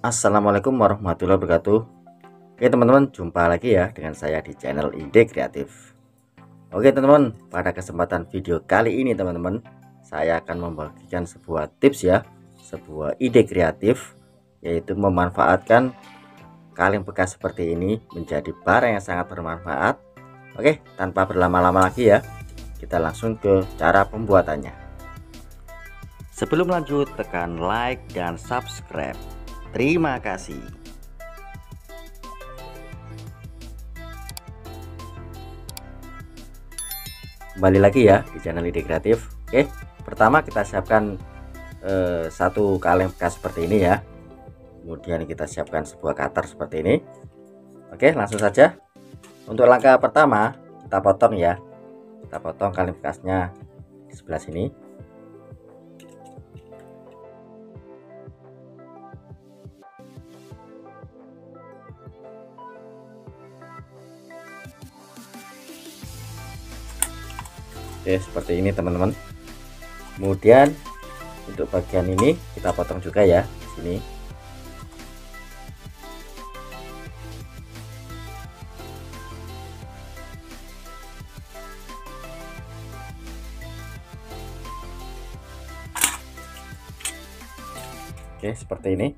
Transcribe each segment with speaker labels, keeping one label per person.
Speaker 1: Assalamualaikum warahmatullahi wabarakatuh. Oke teman-teman, jumpa lagi ya dengan saya di channel Ide Kreatif. Oke teman-teman, pada kesempatan video kali ini teman-teman, saya akan membagikan sebuah tips ya, sebuah ide kreatif, yaitu memanfaatkan kaleng bekas seperti ini menjadi barang yang sangat bermanfaat. Oke, tanpa berlama-lama lagi ya, kita langsung ke cara pembuatannya. Sebelum lanjut, tekan like dan subscribe. Terima kasih. Kembali lagi ya di channel Ide Kreatif. Oke, pertama kita siapkan satu kaleng bekas seperti ini ya. Kemudian kita siapkan sebuah cutter seperti ini. Oke, langsung saja. Untuk langkah pertama kita potong ya. Kita potong kaleng bekasnya di sebelah sini. Oke, seperti ini teman-teman. Kemudian untuk bagian ini kita potong juga ya di sini. Oke, seperti ini.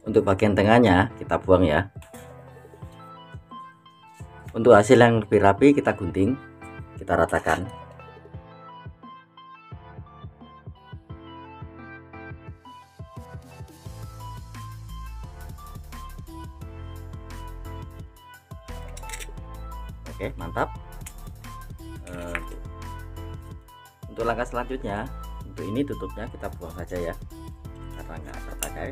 Speaker 1: Untuk bagian tengahnya kita buang ya. Untuk hasil yang lebih rapi kita gunting, kita ratakan. Oke, mantap. Untuk langkah selanjutnya, untuk ini tutupnya kita buang saja ya, karena nggak terpakai.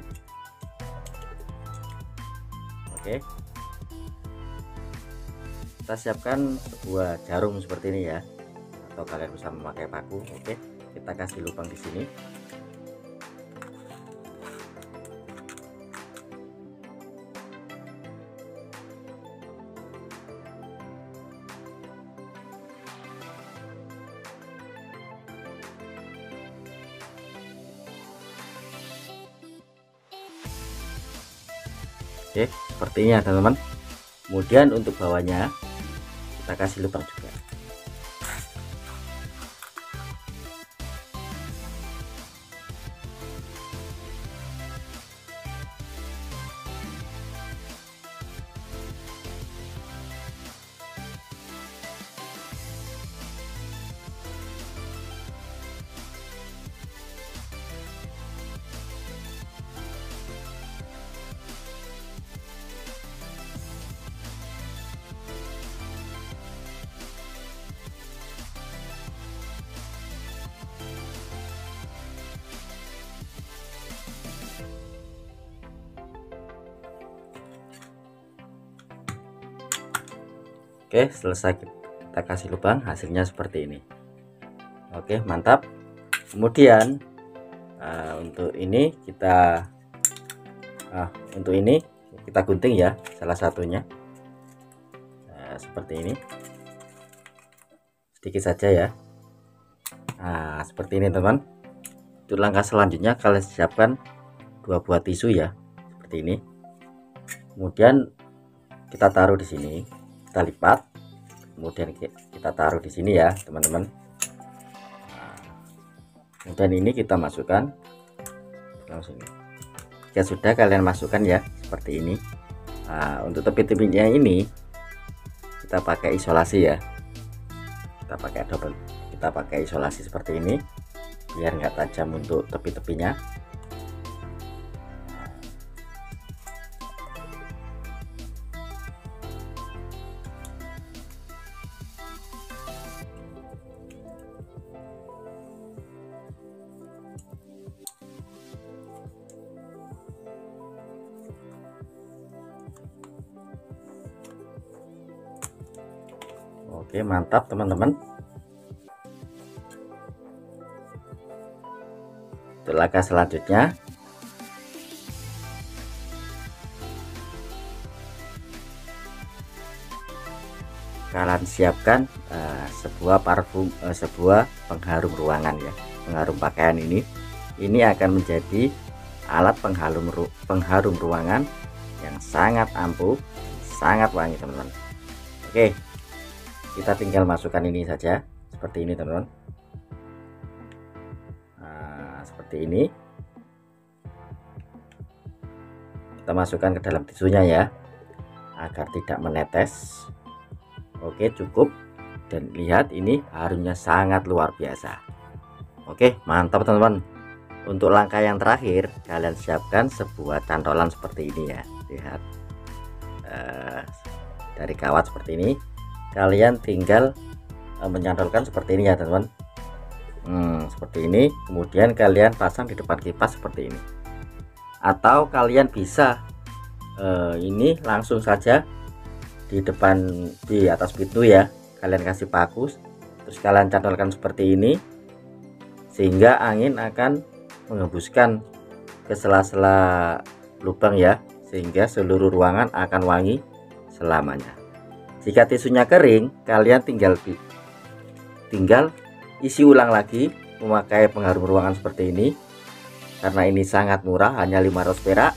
Speaker 1: Oke, kita siapkan sebuah jarum seperti ini ya, atau kalian bisa memakai paku. Oke, kita kasih lubang di sini. Oke, sepertinya teman-teman. Kemudian untuk bawahnya kita kasih lubang juga. Oke, selesai kita kasih lubang, hasilnya seperti ini. Oke, mantap. Kemudian untuk ini kita gunting ya, salah satunya seperti ini, sedikit saja ya. Nah, seperti ini teman. Untuk langkah selanjutnya kalian siapkan 2 buah tisu ya, seperti ini. Kemudian kita taruh di sini, kita lipat, kemudian kita taruh di sini ya teman-teman. Nah, kemudian ini kita masukkan langsung. Jika sudah kalian masukkan ya seperti ini. Nah, untuk tepi-tepinya ini kita pakai isolasi ya, kita pakai isolasi seperti ini biar nggak tajam untuk tepi-tepinya. Oke, mantap teman-teman. Untuk langkah selanjutnya kalian siapkan sebuah parfum, sebuah pengharum ruangan ya, pengharum pakaian. Ini akan menjadi alat pengharum ruangan yang sangat ampuh, sangat wangi teman-teman. Oke, kita tinggal masukkan ini saja seperti ini teman-teman. Nah, seperti ini kita masukkan ke dalam tisunya ya, agar tidak menetes. Oke, cukup. Dan lihat, ini harumnya sangat luar biasa. Oke, mantap teman-teman. Untuk langkah yang terakhir, kalian siapkan sebuah cantolan seperti ini ya. Lihat, dari kawat seperti ini, kalian tinggal menyantolkan seperti ini ya teman-teman. Seperti ini. Kemudian kalian pasang di depan kipas seperti ini, atau kalian bisa ini langsung saja di atas pintu ya. Kalian kasih paku, terus kalian cantolkan seperti ini, sehingga angin akan menghembuskan ke sela-sela lubang ya, sehingga seluruh ruangan akan wangi selamanya. Jika tisunya kering, kalian tinggal isi ulang lagi memakai pengharum ruangan seperti ini. Karena ini sangat murah, hanya 500 perak,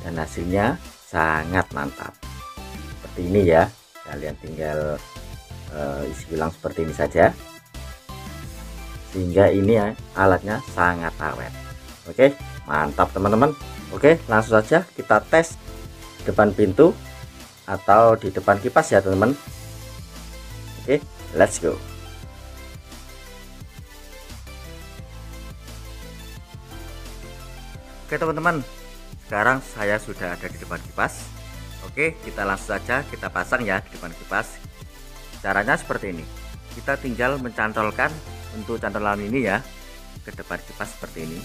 Speaker 1: dan hasilnya sangat mantap seperti ini ya. Kalian tinggal isi ulang seperti ini saja, sehingga ini ya, alatnya sangat awet. Oke, mantap teman-teman. Oke, langsung saja kita tes depan pintu atau di depan kipas ya teman-teman. Oke, let's go. Oke teman-teman, sekarang saya sudah ada di depan kipas. Oke, kita langsung saja kita pasang ya di depan kipas. Caranya seperti ini. Kita tinggal mencantolkan untuk cantolan ini ya ke depan kipas seperti ini.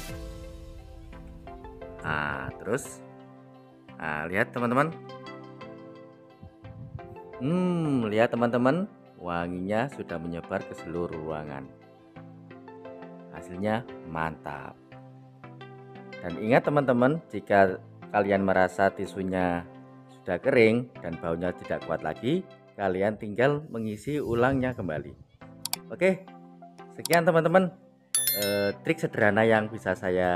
Speaker 1: Nah, terus lihat teman-teman. Lihat teman-teman, wanginya sudah menyebar ke seluruh ruangan. Hasilnya mantap. Dan ingat teman-teman, jika kalian merasa tisunya sudah kering dan baunya tidak kuat lagi, kalian tinggal mengisi ulangnya kembali. Oke, sekian teman-teman trik sederhana yang bisa saya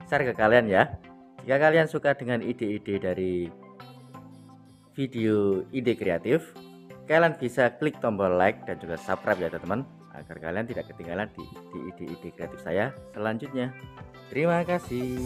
Speaker 1: share ke kalian ya. Jika kalian suka dengan ide-ide dari video ide kreatif, kalian bisa klik tombol like dan juga subscribe ya teman-teman, agar kalian tidak ketinggalan di ide-ide kreatif saya selanjutnya. Terima kasih.